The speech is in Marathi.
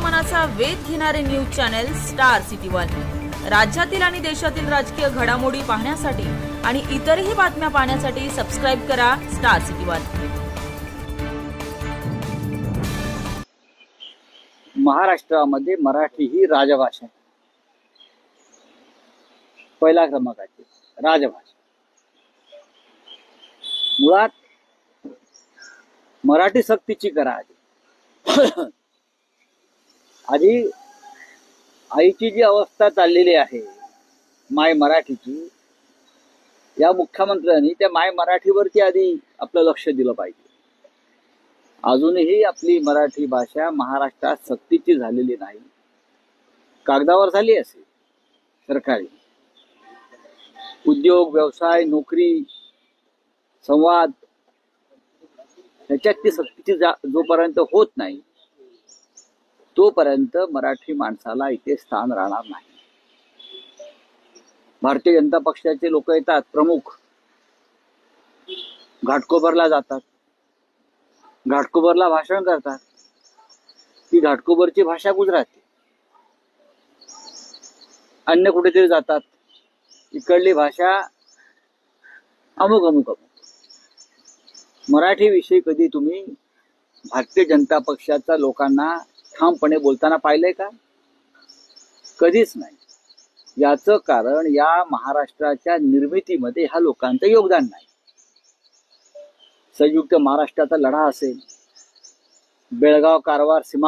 मनाचा वेध घेणारे news channel star city one. राज्यातील आणि देशातील राजकीय घडामोडी पाहण्यासाठी आणि इतरही बातम्या पाहण्यासाठी सबस्क्राइब करा स्टार सिटी वन। महाराष्ट्रामध्ये मराठी ही राजभाषा, पहिला क्रमांकाची राजभाषा। मुळात मराठी सक्तीची करा आधी आईची जी अवस्था चाललेली आहे माय मराठीची, या मुख्यमंत्र्यांनी त्या माय मराठीवरती आधी आपलं लक्ष दिलं पाहिजे। अजूनही आपली मराठी भाषा महाराष्ट्रात सक्तीची झालेली नाही, कागदावर झाली असेल सरकारी। उद्योग, व्यवसाय, नोकरी, संवाद ह्याच्यात ती सक्तीची जोपर्यंत होत नाही तोपर्यंत मराठी माणसाला इथे स्थान राहणार नाही। भारतीय जनता पक्षाचे लोक येतात, प्रमुख घाटकोपरला जातात, घाटकोपरला भाषण करतात। ती घाटकोपरची भाषा गुजराती। अन्य कुठेतरी जातात, इकडली भाषा अमुक अमुक अमुक। मराठी विषयी कधी तुम्ही भारतीय जनता पक्षाच्या लोकांना ठामपणे बोलताना पाहिलंय का? कधीच नाही। याचं कारण या महाराष्ट्राच्या निर्मितीमध्ये ह्या लोकांचं योगदान नाही। संयुक्त महाराष्ट्राचा लढा असेल, बेळगाव कारवार सीमा